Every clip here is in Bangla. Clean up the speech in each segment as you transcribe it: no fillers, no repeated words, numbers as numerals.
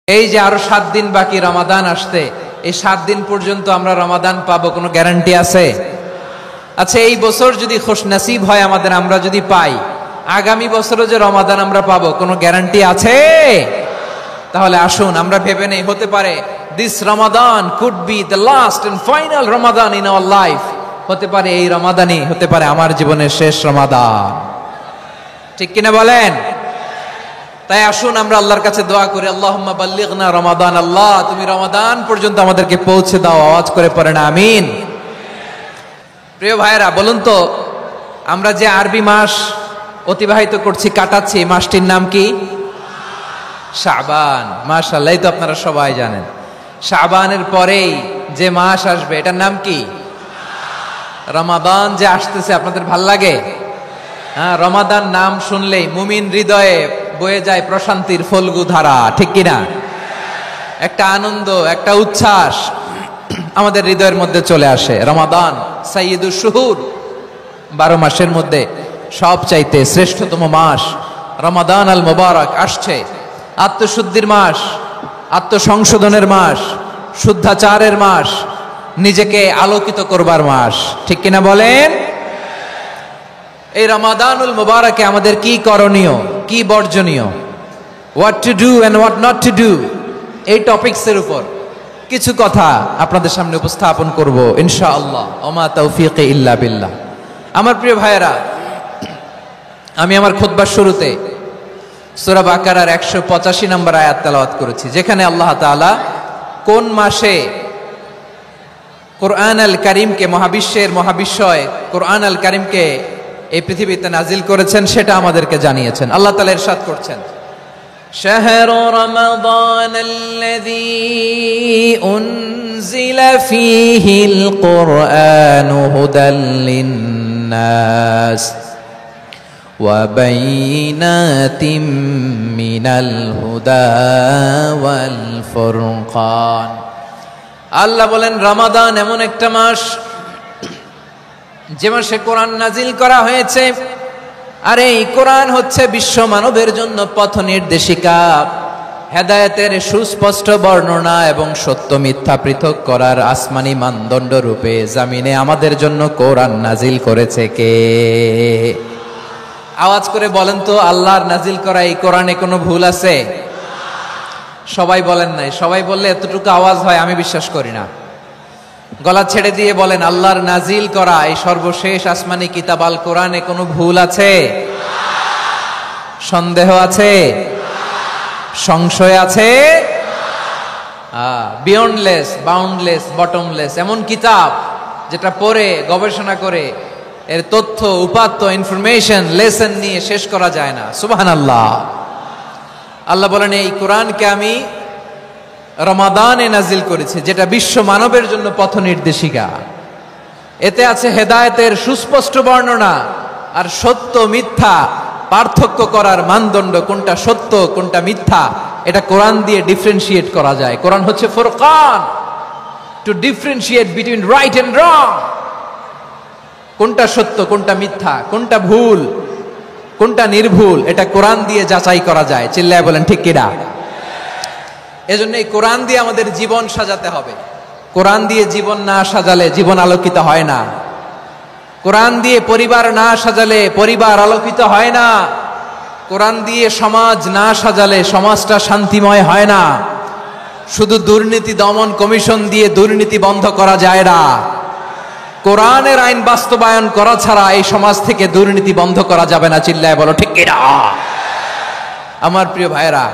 এই যে আরো 7 দিন বাকি রমাদান আসতে, এই 7 দিন পর্যন্ত আমরা রমাদান পাবো, কোনো গ্যারান্টি আছে? আচ্ছা, এই বছর যদি খুশনসিব হয় আমাদের, আমরা যদি পাই, আগামী বছরও যে রমাদান আমরা পাবো, কোনো গ্যারান্টি আছে? তাহলে আসুন আমরা ভেবে নেই, হতে পারে this Ramadan could be the last and final Ramadan in our life. হতে পারে এই রমাদানই হতে পারে আমার জীবনের শেষ রমাদান। ঠিক কিনা বলেন? তাই আসুন আমরা আল্লাহর কাছে দোয়া করি, আল্লাহুম্মা বাল্লিগনা রমাদান। আল্লাহ, তুমি রমাদান পর্যন্ত আমাদেরকে পৌঁছে দাও। আওয়াজ করে পড়েন আমিন। প্রিয় ভাইরা, বলুন তো, আমরা যে আরবি মাস অতিবাহিত করছি, কাটাচ্ছি, এই মাসটির নাম কি? শাবান। মাশাআল্লাহ, এই তো আপনারা সবাই জানেন। শাবানের পরেই যে মাস আসবে, এটার নাম কি? রমাদান। যে আসতেছে, আপনাদের ভাল লাগে? হ্যাঁ, রমাদান নাম শুনলেই মুমিন হৃদয়ে বয়ে যায় প্রশান্তির ফল্গু ধারা। ঠিক কিনা? একটা আনন্দ, একটা উচ্ছ্বাস আমাদের হৃদয়ের মধ্যে চলে আসে। রমাদান সাইয়্যিদুশ শুহুর, 12 মাসের মধ্যে সবচাইতে শ্রেষ্ঠতম মাস রমাদান আল মুবারক আসছে। আত্মশুদ্ধির মাস, আত্মসংশোধনের মাস, শুদ্ধাচারের মাস, নিজেকে আলোকিত করবার মাস। ঠিক কিনা বলেন? এই রমাদানুল মুবারকে আমাদের কি করণীয়, কি বর্জনীয়, what to do and what not to do, এই টপিকসের উপর কিছু কথা আপনাদের সামনে উপস্থাপন করব ইনশাআল্লাহ। ওমা তাওফীকি ইল্লা বিল্লাহ। আমার প্রিয় ভাইয়েরা, আমি আমার খুতবার শুরুতে সূরা বাকারার 185 নম্বর আয়াত তেলাওয়াত করেছি, যেখানে আল্লাহ তাআলা কোন মাসে কোরআন আল কারীমকে, মহাবিশ্বের মহাবিশ্বয় কোরআন আল কারীমকে এই পৃথিবীতে নাজিল করেছেন সেটা আমাদেরকে জানিয়েছেন। আল্লাহ তাআলা ইরশাদ করছেন, শাহরু রমাদানাল্লাযী উনজিলা ফীহিল কুরআনু হুদাল লিন্নাস ওয়া বাইনাতিম মিনাল হুদা ওয়াল ফুরকান। আল্লাহ বলেন, রমাদান এমন একটা মাস যে মাসে কোরআন নাজিল করা হয়েছে। আর এই কোরআন হচ্ছে বিশ্ব মানবের জন্য পথ নির্দেশিকা, হেদায়েতের সুস্পষ্ট বর্ণনা এবং সত্য মিথ্যা পৃথক করার আসমানি মানদণ্ড রূপে জামিনে আমাদের জন্য কোরআন নাজিল করেছে কে? আওয়াজ করে বলেন তো, আল্লাহর নাজিল করা এই কোরআনে কোনো ভুল আছে? সবাই বলেন নাই। সবাই বললে এতটুকু আওয়াজ হয় আমি বিশ্বাস করি না। গলা ছেড়ে দিয়ে বলেন, আল্লাহর নাজিল করা এই সর্বশেষ আসমানি কিতাব আল কোরআনে কোনো ভুল আছে? সন্দেহ আছে? সংশয় আছে? বিয়ন্ডলেস, বাউন্ডলেস, বটমলেস, এমন কিতাব যেটা পড়ে গবেষণা করে এর তথ্য, উপাত্ত, ইনফরমেশন, লেসন নিয়ে শেষ করা যায় না। সুবহানাল্লাহ। আল্লাহ বলেন, এই কোরআনকে আমি রমাদানে নাজিল করেছি, যেটা বিশ্ব মানবের জন্য পথ নির্দেশিকা। এতে আছে হেদায়েতের সুস্পষ্ট বর্ণনা আর সত্য মিথ্যা পার্থক্য করার মানদণ্ড, কোনটা সত্য কোনটা মিথ্যা এটা কোরআন দিয়ে ডিফারেন্সিয়েট করা যায়। কোরআন হচ্ছে ফুরকান, to differentiate between right and wrong. কোনটা সত্য, কোনটা মিথ্যা, কোনটা ভুল, কোনটা নির্ভুল, এটা কোরআন দিয়ে যাচাই করা যায়। চিল্লায় বলেন ঠিক কিনা? এজন্য এই কোরআন দিয়ে আমাদের জীবন সাজাতে হবে। কোরআন দিয়ে জীবন না সাজালে জীবন আলোকিত হয় না। কোরআন দিয়ে পরিবার না সাজালে পরিবার আলোকিত হয় না। কোরআন দিয়ে সমাজ না সাজালে সমাজটা শান্তিময় হয় না। শুধু দুর্নীতি দমন কমিশন দিয়ে দুর্নীতি বন্ধ করা যায় না। কোরআনের আইন বাস্তবায়ন করা ছাড়া এই সমাজ থেকে দুর্নীতি বন্ধ করা যাবে না। চিল্লায় বলো ঠিক কিনা? আমার প্রিয় ভাইরা,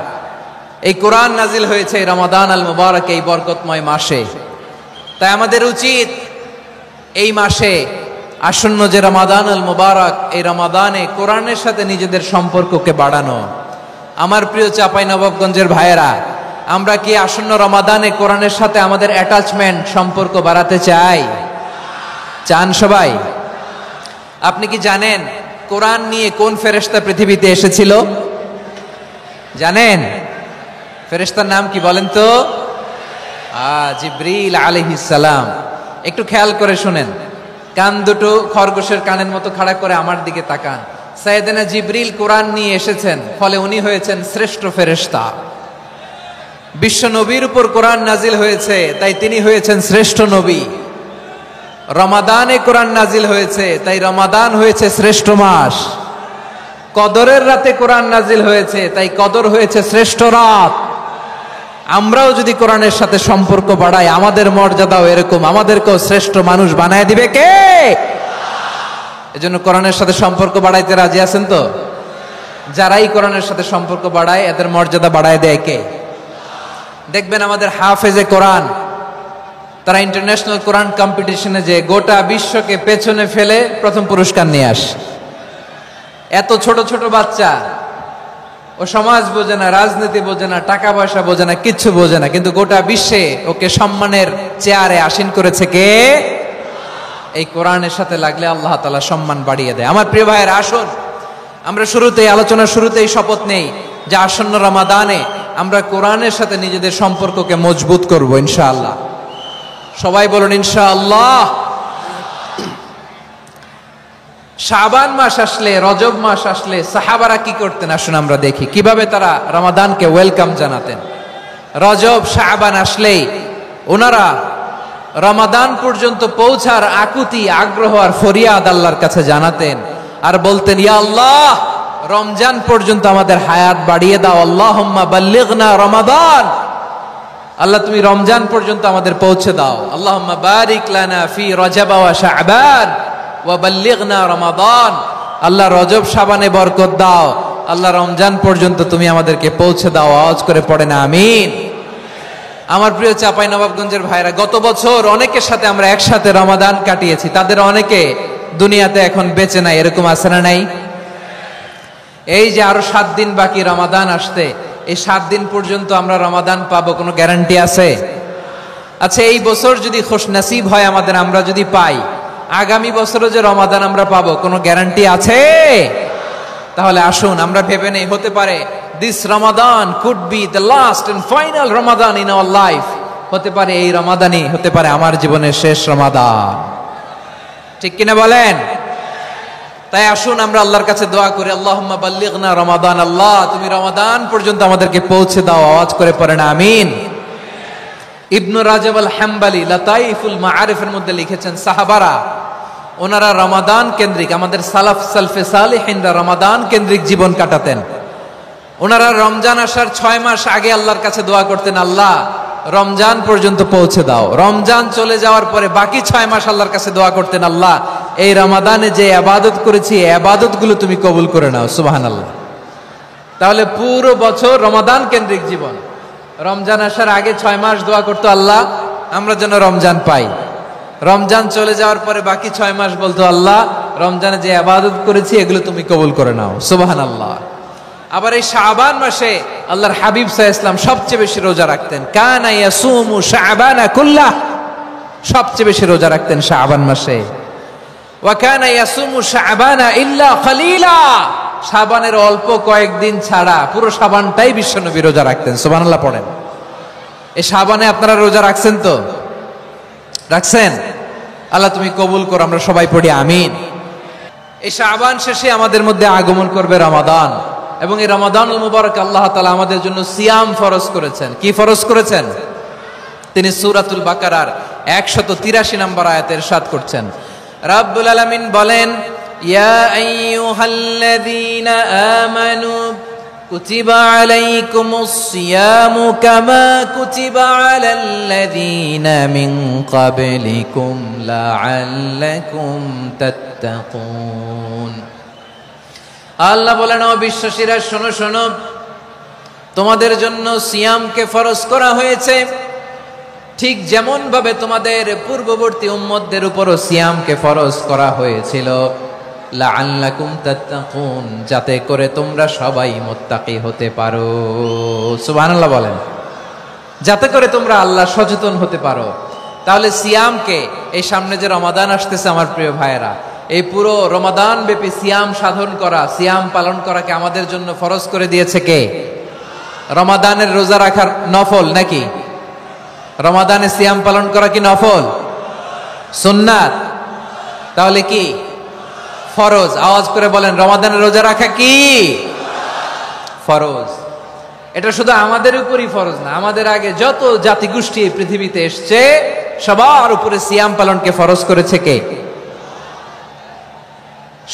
এই কোরআন নাজিল হয়েছে রমাদান আল মুবারক, এই বরকতময় মাসে। তাই আমাদের উচিত এই মাসে আসন্ন যে রমাদান আল মুবারক, এই রমাদানে কোরআনের সাথে নিজেদের সম্পর্ককে বাড়ানো। আমার প্রিয় চাঁপাইনবাবগঞ্জের ভাইয়েরা, আমরা কি আসন্ন রমাদানে কোরআনের সাথে আমাদের অ্যাটাচমেন্ট, সম্পর্ক বাড়াতে চাই? চান সবাই? আপনি কি জানেন কোরআন নিয়ে কোন ফেরেশতা পৃথিবীতে এসেছিল? জানেন? ফেরেশতার নাম কি বলেন তো? জিবরিল আলাইহিস সালাম। একটু খেয়াল করে শুনেন, কান দুটো খরগোশের কানের মতো খাড়া করে আমার দিকে তাকান। সাইয়েদনা জিবরিল কোরআন নিয়ে এসেছেন, ফলে উনি হয়েছেন শ্রেষ্ঠ ফেরেশতা। বিশ্ব নবীর উপর কোরআন নাজিল হয়েছে, তাই তিনি হয়েছেন শ্রেষ্ঠ নবী। রমাদানে কোরআন নাজিল হয়েছে, তাই রমাদান হয়েছে শ্রেষ্ঠ মাস। কদরের রাতে কোরআন নাজিল হয়েছে, তাই কদর হয়েছে শ্রেষ্ঠ রাত। আমরাও যদি কোরআনের সাথে সম্পর্ক বাড়াই, আমাদের মর্যাদাও এরকম, আমাদেরকেও শ্রেষ্ঠ মানুষ বানায় দিবে কে? এজন্য কোরআনের সাথে সম্পর্ক বাড়াইতে রাজি আছেন তো? যারাই কোরআনের সাথে সম্পর্ক বাড়ায় এদের মর্যাদা বাড়ায় দেয় কে? দেখবেন আমাদের হাফেজে কোরআন, তারা ইন্টারন্যাশনাল কোরআন কম্পিটিশনে যে গোটা বিশ্বকে পেছনে ফেলে প্রথম পুরস্কার নিয়ে আসে। এত ছোট ছোট বাচ্চা, ও সমাজ বোঝে না, রাজনীতি বোঝে না, টাকা পয়সা বোঝে না, কিচ্ছু বোঝে না, কিন্তু গোটা বিশ্বে ওকে সম্মানের চেয়ারে আসীন করেছে কে? এই কোরআনের সাথে লাগলে আল্লাহ তাআলা সম্মান বাড়িয়ে দেয়। আমার প্রিয় ভাইয়ের, আসুন আমরা শুরুতেই, আলোচনার শুরুতেই শপথ নেই যে আসন্ন রমাদানে আমরা কোরআনের সাথে নিজেদের সম্পর্ককে মজবুত করব ইনশাআল্লাহ। সবাই বলুন ইনশাআল্লাহ। শাবান মাস আসলে, রজব মাস আসলে সাহাবারা কি করতেন আসুন আমরা দেখি, কিভাবে তারা রমাদানকে ওয়েলকাম জানাতেন। রজব শাবান আসলেই ওনারা রমাদান পর্যন্ত পৌঁছার আকুতি, আগ্রহ আর ফরিয়াদ আল্লাহর কাছে জানাতেন আর বলতেন, ইয়া আল্লাহ, রমজান পর্যন্ত আমাদের হায়াত বাড়িয়ে দাও। আল্লাহুম্মা বাল্লিগনা রমাদান, আল্লাহ তুমি রমজান পর্যন্ত আমাদের পৌঁছে দাও। আল্লাহুম্মা বারিক লানা ফি রজব ওয়া শাবান ওয়া বাল্লিগনা রমাদান, আল্লাহ রজব শাবানে বরকত দাও, আল্লাহ রমজান পর্যন্ত তুমি আমাদেরকে পৌঁছে দাও। আওয়াজ করে পড়েন আমিন। আমার প্রিয় চাঁপাইনবাবগঞ্জের ভাইরা, গত বছর অনেকের সাথে আমরা একসাথে রমাদান কাটিয়েছি, তাদের অনেকে দুনিয়াতে এখন বেঁচে নাই, এরকম আছে না নাই? এই যে আরো 7 দিন বাকি রমাদান আসতে, এই 7 দিন পর্যন্ত আমরা রমাদান পাবো, কোনো গ্যারান্টি আছে? আচ্ছা, এই বছর যদি খুশনসিব হয় আমাদের, আমরা যদি পাই, আগামী বছরও যে রমাদান আমরা পাবো, কোনো গ্যারান্টি আছে? তাহলে আসুন আমরা ভেবে নেই, হতে পারে this Ramadan could be the last and final Ramadan in our life. হতে পারে এই রমাদানই হতে পারে আমার জীবনের শেষ রমাদান। ঠিক কিনা বলেন? তাই আসুন আমরা আল্লাহর কাছে দোয়া করি, আল্লাহুম্মা বাল্লিগনা রমাদান, আল্লাহ তুমি রমাদান পর্যন্ত আমাদেরকে পৌঁছে দাও। আওয়াজ করে পড়েন আমিন। ইবনু রাজব আল হাম্বলি লাতাইফুল মাআরিফের মধ্যে লিখেছেন, সাহাবারা ওনারা রমাদান কেন্দ্রিক, আমাদের সালাফ সালফে সালেহিনরা রমাদান কেন্দ্রিক জীবন কাটাতেন। ওনারা রমজান আসার 6 মাস আগে আল্লাহর কাছে দোয়া করতেন, আল্লাহ রমজান পর্যন্ত পৌঁছে দাও। রমজান চলে যাওয়ার পরে বাকি 6 মাস আল্লাহর কাছে দোয়া করতেন, আল্লাহ এই রমাদানে যে ইবাদত করেছি, এই ইবাদতগুলো তুমি কবুল করে নাও। সুবহানাল্লাহ। তাহলে পুরো বছর রমাদান কেন্দ্রিক জীবন। রমজান আসার আগে 6 মাস দোয়া করতো, আল্লাহ আমরা যেন রমজান পাই। রমজান চলে যাওয়ার পরে বাকি 6 মাস বলতো, আল্লাহ রমজানে যে ইবাদত করেছি এগুলো তুমি কবুল করে নাও। সুবহানাল্লাহ। আবার এই শাবান মাসে আল্লাহর হাবিব সাল্লাল্লাহু আলাইহি ওয়াসাল্লাম সবচেয়ে বেশি রোজা রাখতেন। কানা ইয়াসুমু শাবানা কুল্লাহ, সবচেয়ে বেশি রোজা রাখতেন শাবান মাসে। ওয়া কানা ইয়াসুমু শাবানা ইল্লা কলিলা, শাবানের অল্প কয়েকদিন ছাড়া পুরো শাবানটাই বিশ্বনবী রোজা রাখতেন। সুবহানাল্লাহ পড়েন। এই শাবানে আপনারা রোজা রাখছেন তো? রাখছেন? আল্লাহ তুমি কবুল করো, আমরা সবাই পড়ি আমিন। এই শাবান শেষে আমাদের মধ্যে আগমন করবে রমাদান, এবং এই রমাদানুল মুবারক আল্লাহ তাআলা আমাদের জন্য সিয়াম ফরজ করেছেন। কি ফরজ করেছেন? তিনি সূরাতুল বাকারার 183 নম্বর আয়াতে ইরশাদ করছেন, রাব্বুল আলামিন বলেন, ইয়া আইয়ুহাল্লাযীনা আমানু কুতিবা আলাইকুমুস সিয়ামু কামা কুতিবা আলাল্লাযীনা মিন ক্বাবলিকুম লাআল্লাকুম তাত্তাকুন। আল্লাহ বলেন, ও বিশ্বাসীরা শোনো শোনো, তোমাদের জন্য সিয়ামকে ফরজ করা হয়েছে, ঠিক যেমন ভাবে তোমাদের পূর্ববর্তী উম্মতদের উপরও সিয়ামকে ফরজ করা হয়েছিল, লাআল্লাকুম তাত্তাকুন, যাতে করে তোমরা সবাই মুত্তাকি হতে পারো। সুবহানাল্লাহ বলেন, যাতে করে তোমরা আল্লাহ সচেতন হতে পারো। তাহলে সিয়ামকে, এই সামনে যে রমাদান আসতেছে আমার প্রিয় ভাইয়েরা, এই পুরো রমাদান ব্যাপী সিয়াম সাধন করা, সিয়াম পালন করাকে আমাদের জন্য ফরজ করে দিয়েছে কে? রমাদানের রোজা রাখার নফল নাকি? রমাদানে সিয়াম পালন করা কি নফল? সুন্নাত? তাহলে কি ফরজ? আওয়াজ করে বলেন, রমাদানের রোজা রাখা কি ফরজ? এটা শুধু আমাদের উপরই ফরজ না, আমাদের আগে যত জাতিগোষ্ঠী এই পৃথিবীতে এসছে সবার উপরে সিয়াম পালনকে ফরজ করেছে কে?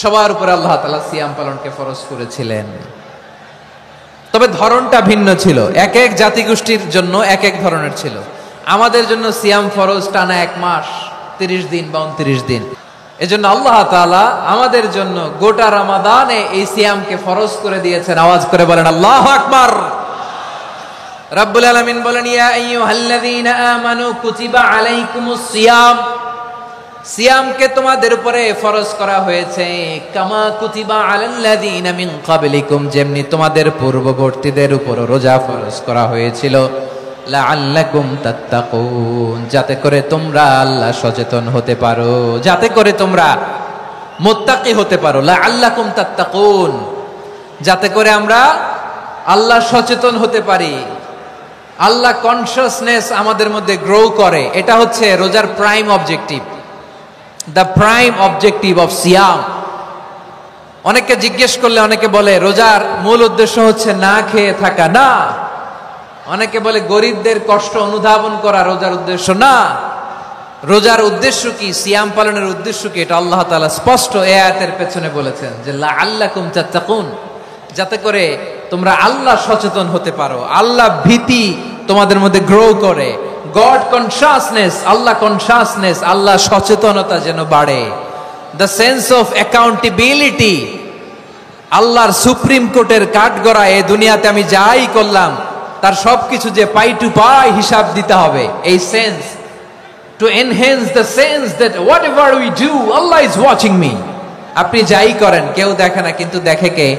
সবার উপরে আল্লাহ তাআলা সিয়াম পালনকে ফরজ করেছিলেন। তবে ধরনটা ভিন্ন ছিল, এক এক জাতিগোষ্ঠীর জন্য এক এক ধরনের ছিল। আমাদের জন্য সিয়াম ফরজ টানা 1 মাস 30 দিন বা 29 দিন। এজন্য আল্লাহ তাআলা আমাদের জন্য গোটা রমাদানে এই সিয়ামকে ফরজ করে দিয়েছেন। আওয়াজ করে বলেন আল্লাহু আকবার। রব্বুল আলামিন বলেন, ইয়া আইয়ুহাল্লাযীনা আমানু কুতিবা আলাইকুমুস সিয়াম, সিয়ামকে তোমাদের উপরে ফরজ করা হয়েছে কামা কুতিবা আলাল্লাযীনা মিন ক্বাবলিকুম, যেমনি তোমাদের পূর্ববর্তীদের উপর রোজা ফরজ করা হয়েছিল, লাআল্লাকুম তাত্তাকুন, যাতে করে তোমরা আল্লাহ সচেতন হতে পারো, যাতে করে তোমরা মুত্তাকি হতে পারো। লাআল্লাকুম তাত্তাকুন, যাতে করে আমরা আল্লাহ সচেতন হতে পারি, আল্লাহ কনসিয়াসনেস আমাদের মধ্যে গ্রো করে। এটা হচ্ছে রোজার prime objective, the prime objective of সিয়াম। অনেকে জিজ্ঞেস করলে অনেকে বলে রোজার মূল উদ্দেশ্য হচ্ছে না খেয়ে থাকা। না, অনেকে বলে গরিবদের কষ্ট অনুধাবন করা রোজার উদ্দেশ্য। না, রোজার উদ্দেশ্য কি, সিয়াম পালনের উদ্দেশ্য কি, এটা আল্লাহ তাআলা স্পষ্ট এই আয়াতের পেছনে বলেছেন যে লাআল্লাকুম তাত্তাকুন, যাতে করে তোমরা আল্লাহ সচেতন হতে পারো, আল্লাহ ভীতি তোমাদের মধ্যে গ্রো করে, গড কনসিয়াসনেস, আল্লাহ কনসিয়াসনেস, আল্লাহ সচেতনতা যেন বাড়ে, দ্য সেন্স অফ অ্যাকাউন্টেবিলিটি, আল্লাহর সুপ্রিম কোর্টের কাঠগড়া এই দুনিয়াতে আমি যাই করলাম তার সবকিছু যে পাই টু পাই হিসাব দিতে হবে, এই sense, to enhance the sense that what ever we do Allah is watching me. আপনি যাই করেন কেউ দেখে না, কিন্তু দেখে কে?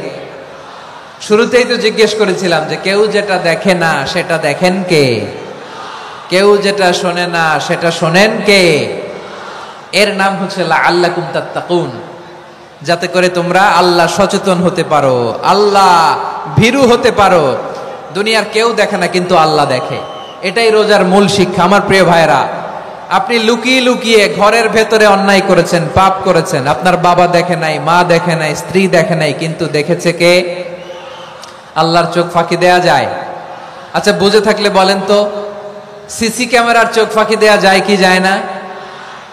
শুরুতেই তো জিজ্ঞেস করেছিলাম যে কেউ যেটা দেখে না সেটা দেখেন কে? কেউ যেটা শোনে না সেটা শোনেন কে? এর নাম হচ্ছে লাআল্লাকুম তাত্তাকুন, যাতে করে তোমরা আল্লাহ সচেতন হতে পারো, আল্লাহ ভীরু হতে পারো। দুনিয়ার কেউ দেখে না, কিন্তু আল্লাহ দেখে। এটাই রোজার মূল শিক্ষা। আমার প্রিয় ভাইরা, আপনি লুকিয়ে লুকিয়ে ঘরের ভেতরে অন্যায় করেছেন, পাপ করেছেন, আপনার বাবা দেখে নাই, মা দেখে নাই, স্ত্রী দেখে নাই, কিন্তু দেখেছে কে? আল্লাহর চোখ ফাঁকি দেয়া যায়? আচ্ছা, বুঝে থাকলে বলেন তো, সিসি ক্যামেরার চোখ ফাঁকি দেয়া যায় কি যায় না?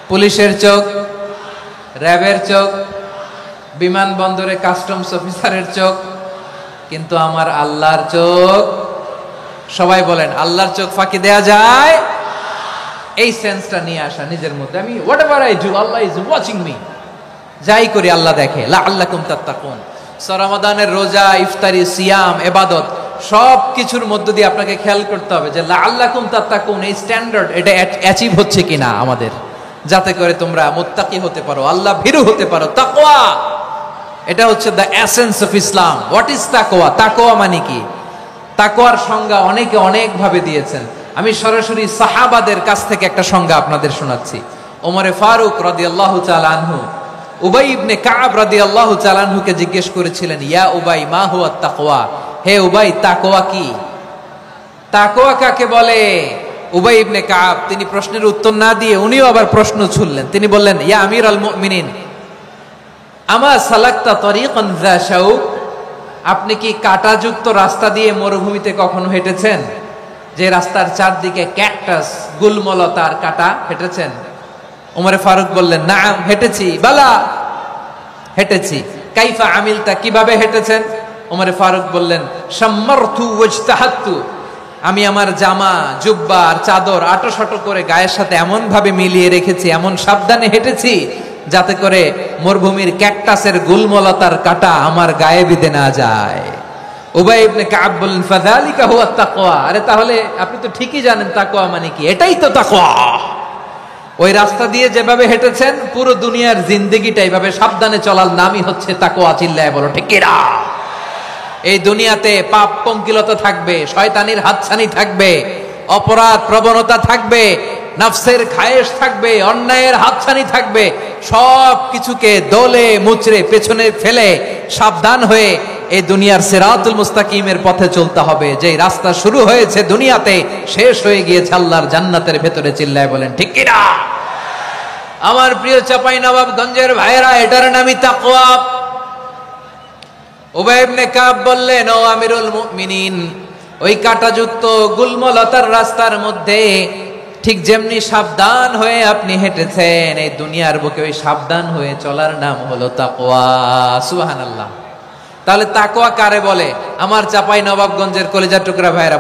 পুলিশের চোখ, র্যাবের চোখ, বিমানবন্দরে কাস্টমস অফিসারের চোখ, কিন্তু আমার আল্লাহর চোখ? সবাই বলেন, আল্লাহর চোখ ফাঁকি দেয়া যায়? এই সেন্সটা নিয়ে আসা নিজের মধ্যে, আমি what ever I do Allah is watching me, যাই করি আল্লাহ দেখে। লাআল্লাকুম তাত্তাকুন। রমাদানের রোজা, ইফতারি, সিয়াম, ইবাদত সব কিছুর মধ্য দিয়ে আপনাকে খেয়াল করতে হবে যে লাআল্লাকুম তাত্তাকুন এই স্ট্যান্ডার্ড এটা অ্যাচিভ হচ্ছে কিনা আমাদের, যাতে করে তোমরা মুত্তাকি হতে পারো, আল্লাহ ভীরু হতে পারো। তাকওয়া, এটা হচ্ছে the essence of Islam. What is তাকওয়া? তাকওয়া মানে কি? তাকওয়ার সংজ্ঞা অনেকে অনেক ভাবে দিয়েছেন। আমি সরাসরি সাহাবাদের কাছ থেকে একটা সংজ্ঞা আপনাদের শোনাচ্ছি। ওমরে ফারুক রাদিয়াল্লাহু তাআলা আনহু উবাই ইবনে কাব রাদিয়াল্লাহু তাআলা আনহুকে জিজ্ঞেস করেছিলেন, ইয়া উবাই মা হুয়া তাকওয়া, হে উবাই তাকওয়া কি? তাকওয়া কাকে বলে? উবাই ইবনে কাব তিনি প্রশ্নের উত্তর না দিয়ে উনিও আবার প্রশ্ন ছুড়লেন। তিনি বললেন, ইয়া আমিরুল মুমিনিন আমা সালাকতা তরিকান যা শাউক, আপনি কি কাঁটাযুক্ত রাস্তা দিয়ে মরুভূমিতে কখনো হেঁটেছেন? যে রাস্তার চারদিকে ক্যাকটাস, গুলমলতার কাঁটা, হেঁটেছেন? ওমরে ফারুক বললেন, নাম হেঁটেছি। বালা, হেঁটেছি। কাইফা আমিলতা, কিভাবে হেঁটেছেন? ওমরে ফারুক বললেন, শাম্মারতু ওয়াজতাহাতু, আমি আমার জামা, জুব্বা আর চাদর আটোসাটো করে গায়ের সাথে এমন ভাবে মিলিয়ে রেখেছি, এমন সাবধানে হেঁটেছি যাতে করে মরুভূমির ক্যাকটাসের গুলমলতার কাঁটা আমার গায়ে বিঁধে না যায়। উবাই ইবনে কাব বললেন, ফাযালিকা হুয়া তাকওয়া, আরে তাহলে আপনি তো ঠিকই জানেন তাকওয়া মানে কি, এটাই তো তাকওয়া। ওই রাস্তা দিয়ে যেভাবে হেঁটেছেন পুরো দুনিয়ার জিন্দেগিটা এইভাবে সাবধানে চলার নামই হচ্ছে তাকওয়া। চিল্লায় বলো ঠিক কিনা? এই দুনিয়াতে পাপ পঙ্কিলতা থাকবে, শয়তানির হাতছানি থাকবে, অপরাধ প্রবণতা থাকবে, নফসের খায়েশ থাকবে, অন্যায়ের হাতছানি থাকবে। সব কিছুকে দলে মুচড়ে পেছনে ফেলে সাবধান হয়ে এই দুনিয়ার সিরাতুল মুস্তাকিমের পথে চলতে হবে। যে রাস্তা শুরু হয়েছে দুনিয়াতে, শেষ হয়ে গিয়েছে আল্লাহর জান্নাতের ভেতরে। চিল্লায় বলেন ঠিক কিনা? আমার প্রিয় চাপাই নবাবগঞ্জের ভাইয়েরা, এটার নামই তাকওয়া। উবাই ইবনে কাব বললেন, ও আমিরুল মুমিনিন, ওই কাঁটাযুক্ত গুল্মলতার রাস্তার মধ্যে ঠিক যেমনি সাবধান হয়ে আপনি হেঁটেছেন, এই দুনিয়ার বুকে ওই সাবধান হয়ে চলার নাম হলো তাকওয়া। সুবহানাল্লাহ। তাহলে তাকওয়া কারে বলে? আমার চাপাই নবাবগঞ্জের কলিজার টুকরা ভাইরা